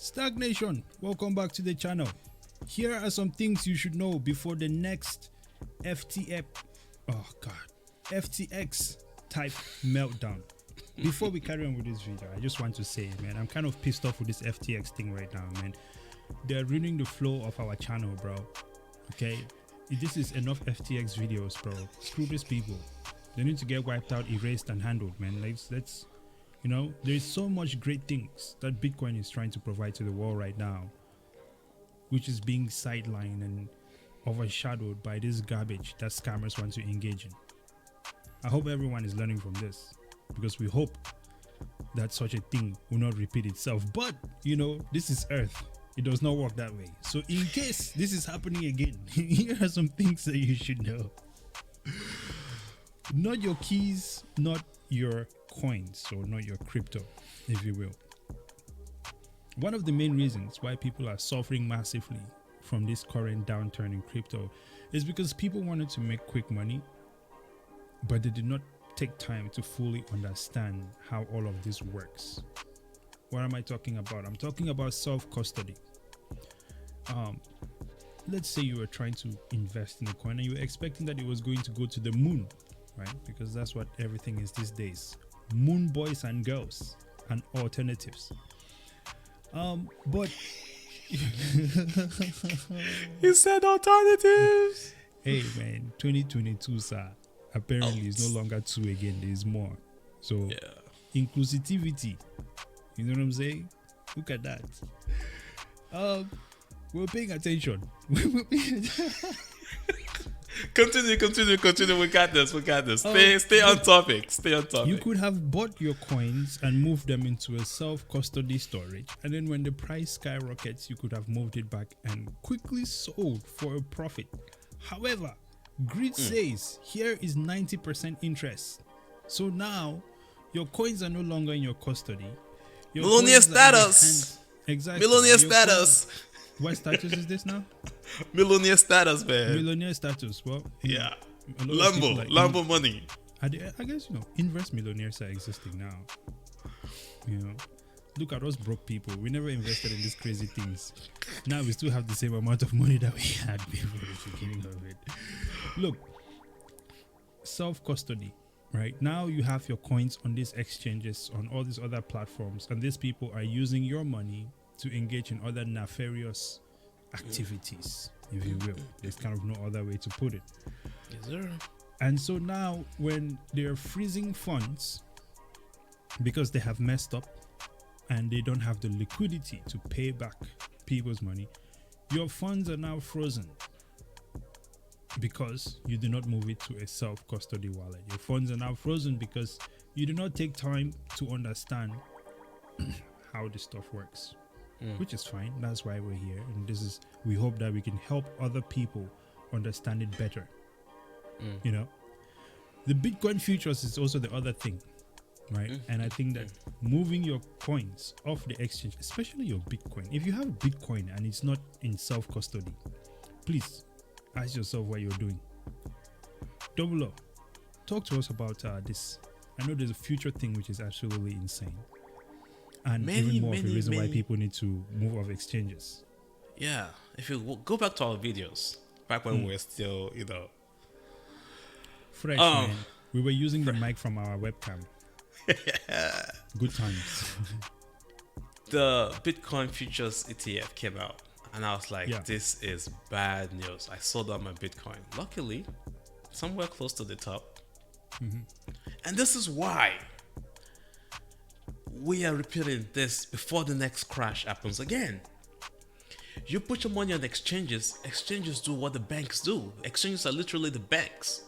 Stagnation, welcome back to the channel. Here are some things you should know before the next FTX-Type meltdown. Before we carry on with this video, I just want to say, man, I'm kind of pissed off with this FTX thing right now, man. They're ruining the flow of our channel, bro. Okay, this is enough FTX videos, bro. Screw these people. They need to get wiped out, erased, and handled, man. Let's you know, there's so much great things that Bitcoin is trying to provide to the world right now, which is being sidelined and overshadowed by this garbage that scammers want to engage in. I hope everyone is learning from this, because we hope that such a thing will not repeat itself. But, you know, this is Earth. It does not work that way. So in case this is happening again, here are some things that you should know. Not your keys, not your coins, or not your crypto, if you will. One of the main reasons why people are suffering massively from this current downturn in crypto is because people wanted to make quick money, but they did not take time to fully understand how all of this works. What am I talking about? I'm talking about self-custody. Let's say you were trying to invest in a coin and you were expecting that it was going to go to the moon, right? Because that's what everything is these days. Moon boys and girls and alternatives. But he said alternatives. Hey man, 2022, sir. Apparently it's no longer 2 again, there's more. So yeah. Inclusivity. You know what I'm saying? Look at that. We're paying attention. Continue. We got this. Stay on topic. You could have bought your coins and moved them into a self-custody storage, and then when the price skyrockets, you could have moved it back and quickly sold for a profit. However, greed says here is 90% interest. So now your coins are no longer in your custody. Millionaire status. Exactly. Millionaire status. What status is this now? Millionaire status, man. Millionaire status. Well, yeah. Lambo money. I guess, you know, inverse millionaires are existing now. You know, look at us broke people. We never invested in these crazy things. Now we still have the same amount of money that we had before the beginning of it. Look, self-custody. Right now you have your coins on these exchanges, on all these other platforms, and these people are using your money to engage in other nefarious activities, if you will. There's kind of no other way to put it. Yes, sir. And so now when they're freezing funds because they have messed up and they don't have the liquidity to pay back people's money, your funds are now frozen because you do not move it to a self-custody wallet. Your funds are now frozen because you do not take time to understand how this stuff works, which is fine. That's why we're here, and we hope that we can help other people understand it better. You know, the Bitcoin futures is also the other thing, right? And I think that moving your coins off the exchange, especially your Bitcoin, if you have Bitcoin and it's not in self-custody, please ask yourself what you're doing. Double O, talk to us about this. I know there's a future thing which is absolutely insane, and even more of a reason why people need to move off exchanges. Yeah, if you go back to our videos back when we were still, you know, fresh, man. We were using the mic from our webcam. Good times. The Bitcoin futures ETF came out, and I was like, this is bad news. I sold out my Bitcoin. Luckily, somewhere close to the top. And this is why we are repeating this before the next crash happens again. You put your money on exchanges. Exchanges do what the banks do. Exchanges are literally the banks.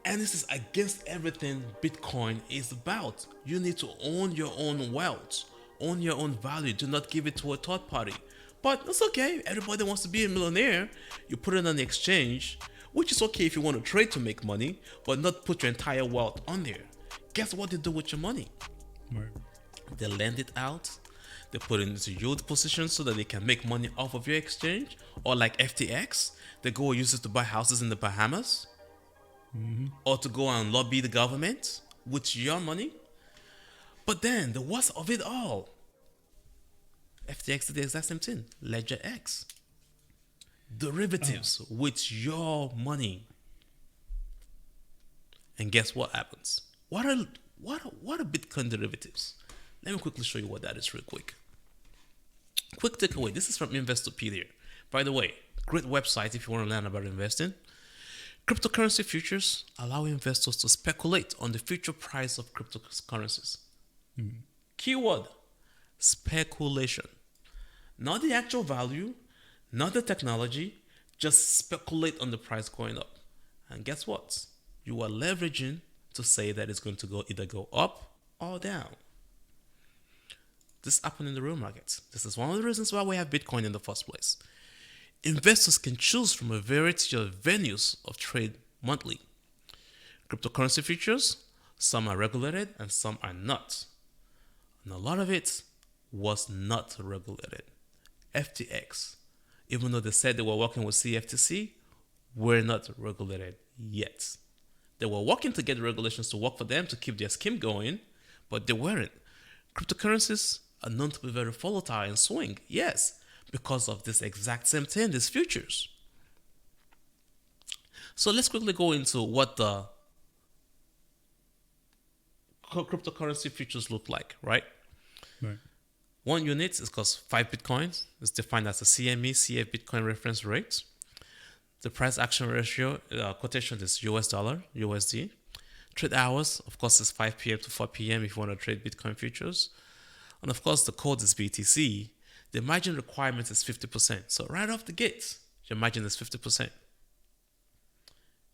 And this is against everything Bitcoin is about. You need to own your own wealth, own your own value. Do not give it to a third party. But that's okay. Everybody wants to be a millionaire. You put it on the exchange, which is okay if you want to trade to make money, but not put your entire wealth on there. Guess what they do with your money? Right. They lend it out. They put it into yield positions so that they can make money off of your exchange. Or like FTX, they go use it to buy houses in the Bahamas. Or to go and lobby the government with your money. But then the worst of it all, FTX did the exact same thing. Ledger X. Derivatives with your money. And guess what happens? What are Bitcoin derivatives? Let me quickly show you what that is real quick. Quick takeaway. This is from Investopedia. By the way, great website if you want to learn about investing. Cryptocurrency futures allow investors to speculate on the future price of cryptocurrencies. Keyword, speculation. Not the actual value, not the technology, just speculate on the price going up. And guess what? You are leveraging to say that it's going to either go up or down. This happened in the real markets. This is one of the reasons why we have Bitcoin in the first place. Investors can choose from a variety of venues of trade monthly. Cryptocurrency futures, some are regulated and some are not. And a lot of it was not regulated. FTX, even though they said they were working with CFTC, were not regulated yet. They were working to get the regulations to work for them to keep their scheme going, but they weren't. Cryptocurrencies are known to be very volatile and swing, yes, because of this exact same thing, these futures. So let's quickly go into what the cryptocurrency futures look like, right? Right. 1 unit is cost 5 Bitcoins. It's defined as a CME, CF Bitcoin reference rate. The price action ratio, quotation is US dollar, USD. Trade hours, of course, is 5 p.m. to 4 p.m. if you want to trade Bitcoin futures. And of course, the code is BTC. The margin requirement is 50%. So right off the gate, your margin is 50%.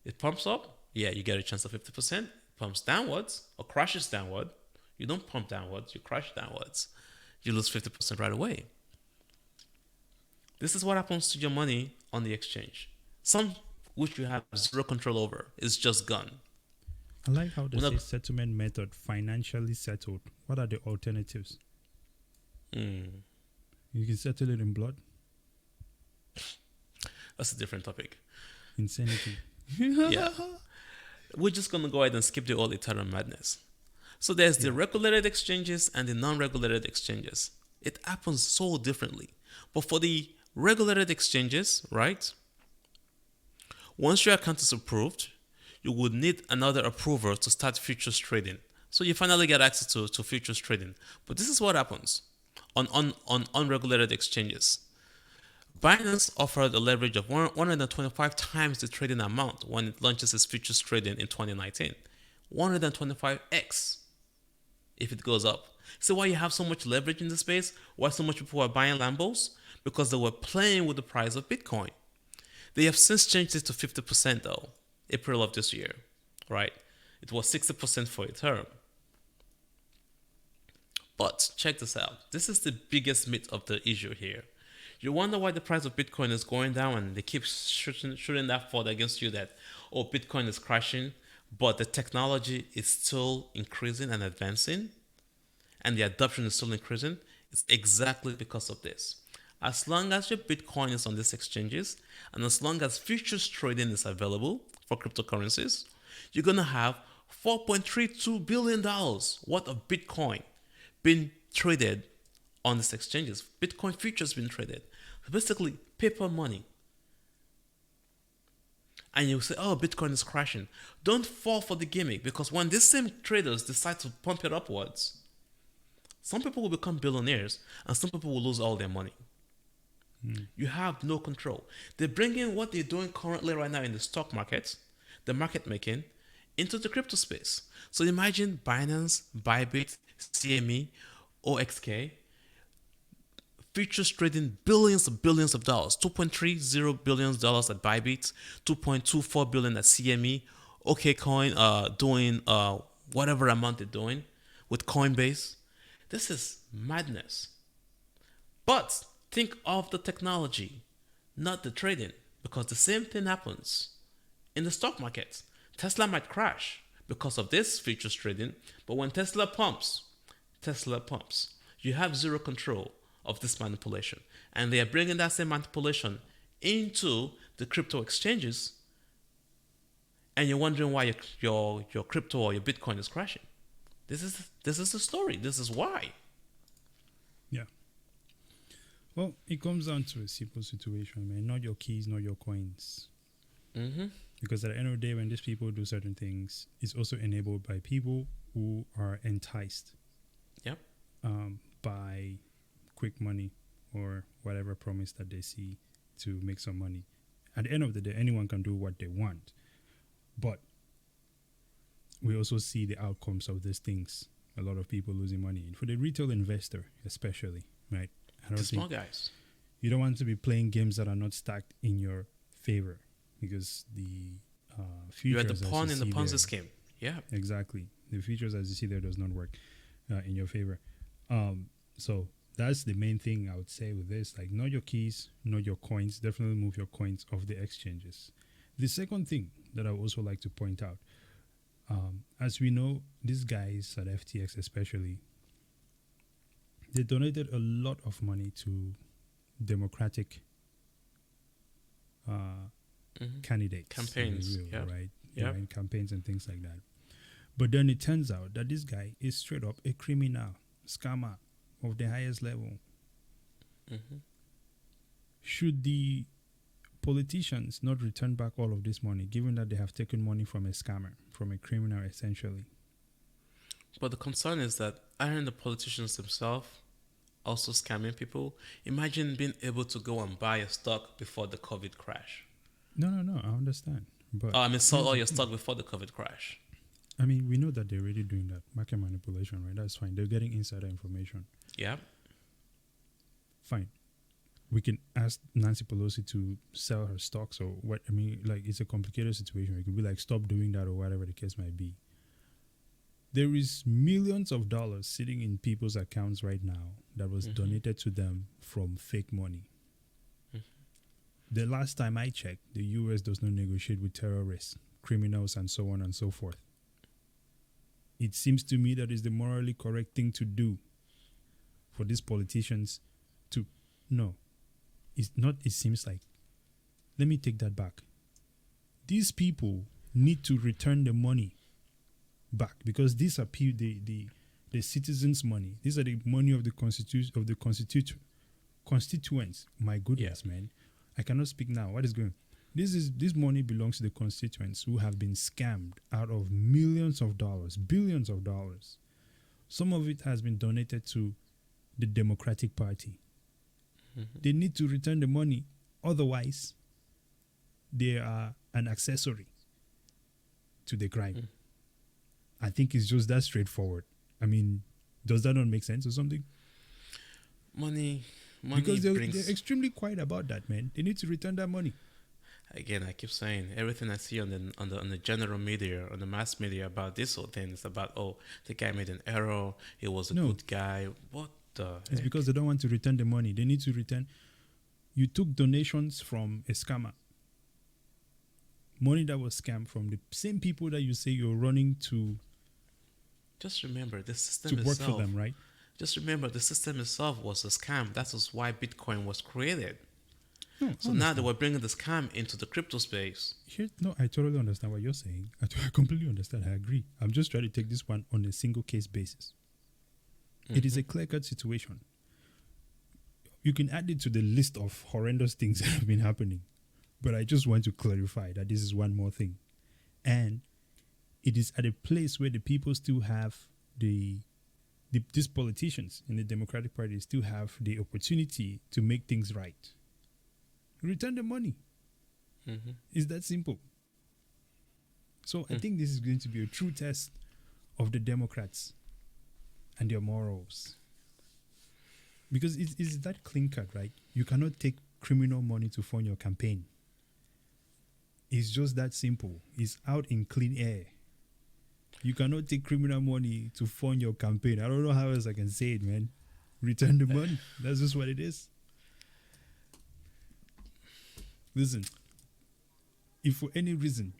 It pumps up, yeah, you get a chance of 50%. It pumps downwards or crashes downward. You don't pump downwards, you crash downwards. You lose 50% right away. This is what happens to your money on the exchange. Some which you have zero control over is just gone. I like how they say settlement method financially settled. What are the alternatives? You can settle it in blood. That's a different topic. Insanity. Yeah. We're just going to go ahead and skip the old Ethereum madness. So there's the regulated exchanges and the non-regulated exchanges. It happens so differently. But for the regulated exchanges, right? Once your account is approved, you would need another approver to start futures trading. So you finally get access to futures trading. But this is what happens on unregulated exchanges. Binance offered a leverage of 125 times the trading amount when it launches its futures trading in 2019. 125x if it goes up. So why you have so much leverage in the space? Why so much people are buying Lambos? Because they were playing with the price of Bitcoin. They have since changed it to 50% though, April of this year, right? It was 60% for Ethereum. But check this out. This is the biggest myth of the issue here. You wonder why the price of Bitcoin is going down and they keep shooting that thought against you that, oh, Bitcoin is crashing, but the technology is still increasing and advancing and the adoption is still increasing. It's exactly because of this. As long as your Bitcoin is on these exchanges and as long as futures trading is available for cryptocurrencies, you're going to have $4.32 billion worth of Bitcoin being traded on these exchanges. Bitcoin futures being traded. So basically, paper money. And you say, oh, Bitcoin is crashing. Don't fall for the gimmick because when these same traders decide to pump it upwards, some people will become billionaires and some people will lose all their money. You have no control. They're bringing what they're doing currently right now in the stock market, the market making, into the crypto space. So imagine Binance, Bybit, CME, OXK, futures trading billions of dollars, $2.30 billion at Bybit, $2.24 billion at CME, OKCoin doing whatever amount they're doing with Coinbase. This is madness. But think of the technology, not the trading, because the same thing happens in the stock market. Tesla might crash because of this futures trading, but when Tesla pumps, you have zero control of this manipulation. And they are bringing that same manipulation into the crypto exchanges, and you're wondering why your crypto or your Bitcoin is crashing. This is the story. This is why. Yeah. Well, it comes down to a simple situation, man. Not your keys, not your coins. Mm-hmm. Because at the end of the day, when these people do certain things, it's also enabled by people who are enticed Yep. by quick money or whatever promise that they see to make some money. At the end of the day, anyone can do what they want. But we also see the outcomes of these things. A lot of people losing money. And for the retail investor, especially, right? I don't The small think guys. you don't want to be playing games that are not stacked in your favor, because the You're futures the as pawn you in the see Ponzi there, scheme. Yeah. exactly, the futures as you see there does not work in your favor. So that's the main thing I would say with this. Like, not your keys, not your coins. Definitely move your coins off the exchanges. The second thing that I would also like to point out, as we know, these guys at FTX especially, they donated a lot of money to Democratic candidates, Campaigns. real, Yep. right? Yep. Right, campaigns and things like that. But then it turns out that this guy is straight up a criminal, scammer of the highest level. Mm-hmm. Should the politicians not return back all of this money, given that they have taken money from a scammer, from a criminal, essentially? But the concern is that aren't the politicians themselves also scamming people? Imagine being able to go and buy a stock before the COVID crash. No, I understand. But Sell all here's your the thing. stock before the COVID crash. I mean, we know that they're already doing that. Market manipulation, right? That's fine. They're getting insider information. Yeah. Fine. We can ask Nancy Pelosi to sell her stocks or what. I mean, like, it's a complicated situation. It could be like, stop doing that or whatever the case might be. There is millions of dollars sitting in people's accounts right now that was donated to them from fake money. The last time I checked, the US does not negotiate with terrorists, criminals, and so on and so forth. It seems to me that is the morally correct thing to do for these politicians to... No, it's not. It seems like... Let me take that back. These people need to return the money back, because these are the citizens' money. These are the money of the constituents. My goodness, man. I cannot speak now. What is going on? This money belongs to the constituents who have been scammed out of millions of dollars, billions of dollars. Some of it has been donated to the Democratic Party. They need to return the money. Otherwise, they are an accessory to the crime. I think it's just that straightforward. I mean, does that not make sense or something? Money Because they're brings... extremely quiet about that, man. They need to return that money. Again, I keep saying everything I see on the general media, on the mass media about this whole thing is about, the guy made an error. He was a good guy. What the It's heck? because they don't want to return the money. They need to return. You took donations from a scammer. Money that was scammed from the same people that you say you're running to Just remember, the system work itself. for them, right? Just remember, the system itself was a scam. That was why Bitcoin was created. No, So now they were bringing the scam into the crypto space. I totally understand what you're saying. I completely understand. I agree. I'm just trying to take this one on a single case basis. It is a clear-cut situation. You can add it to the list of horrendous things that have been happening. But I just want to clarify that this is one more thing. And it is at a place where the people still have these politicians in the Democratic Party still have the opportunity to make things right. Return the money. It's that simple. So I think this is going to be a true test of the Democrats and their morals. Because it's that clean cut, right? You cannot take criminal money to fund your campaign. It's just that simple. It's out in clean air. You cannot take criminal money to fund your campaign. I don't know how else I can say it, man. Return the money. That's just what it is. Listen, if for any reason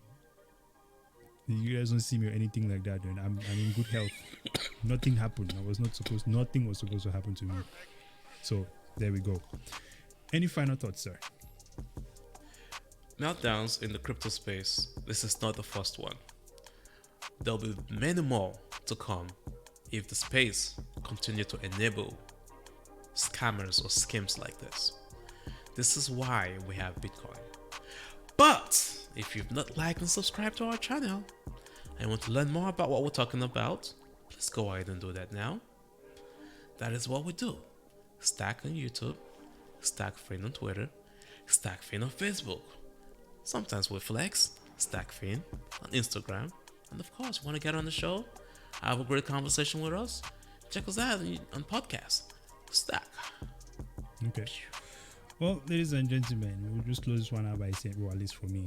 you guys don't see me or anything like that, then I'm in good health. Nothing happened. Nothing was supposed to happen to me. So there we go. Any final thoughts, sir? Meltdowns in the crypto space. This is not the first one. There'll be many more to come if the space continue to enable scammers or schemes like this. This is why we have Bitcoin. But if you've not liked and subscribed to our channel and want to learn more about what we're talking about, please go ahead and do that now. That is what we do. STAKK on YouTube, STAKK on Twitter, STAKK on Facebook. Sometimes we flex, STAKK on Instagram. And of course, you want to get on the show, have a great conversation with us, check us out on podcast, STAKK. Okay. Well, ladies and gentlemen, we'll just close this one out by saying, well, at least for me,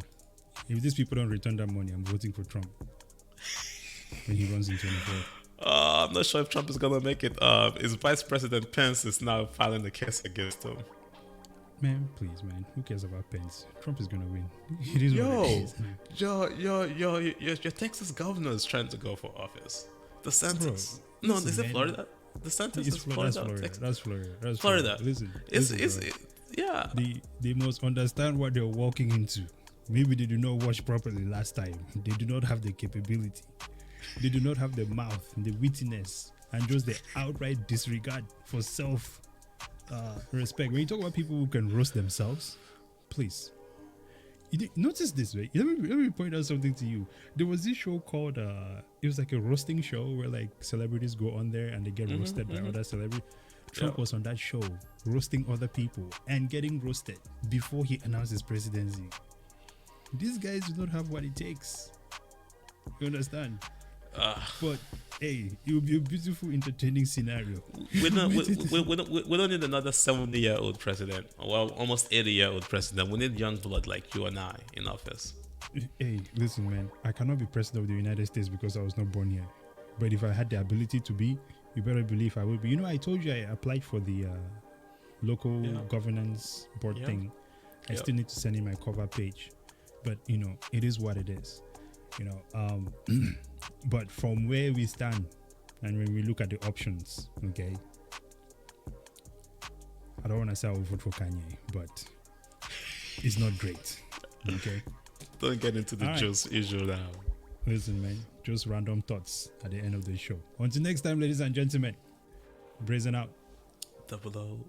if these people don't return that money, I'm voting for Trump when he runs in 24. I'm not sure if Trump is going to make it. His Vice President Pence is now filing a case against him. Man, please, man. Who cares about Pence? Trump is going to win. It is what it is. Your Texas governor is trying to go for office. DeSantis. No, is it Florida? DeSantis is Florida. That's Florida. Florida. Listen, yeah. They must understand what they're walking into. Maybe they do not watch properly last time. They do not have the capability. They do not have the mouth, the wittiness, and just the outright disregard for self respect. When you talk about people who can roast themselves, please. Notice this, right? Let me point out something to you. There was this show called it was like a roasting show where like celebrities go on there and they get roasted by other celebrities. Trump was on that show roasting other people and getting roasted before he announced his presidency. These guys do not have what it takes. You understand? But hey, it will be a beautiful, entertaining scenario. We don't need another 70-year-old president. Well, almost 80-year-old president. We need young blood like you and I in office. Hey, listen, man. I cannot be president of the United States because I was not born here. But if I had the ability to be, you better believe I would be. You know, I told you I applied for the local governance board thing. I still need to send in my cover page. But, you know, it is what it is. You know, but from where we stand and when we look at the options, okay, I don't want to say I will vote for Kanye, but it's not great, okay? Don't get into the juice issue now. Listen, man, just random thoughts at the end of the show. Until next time, ladies and gentlemen, brazen out. 00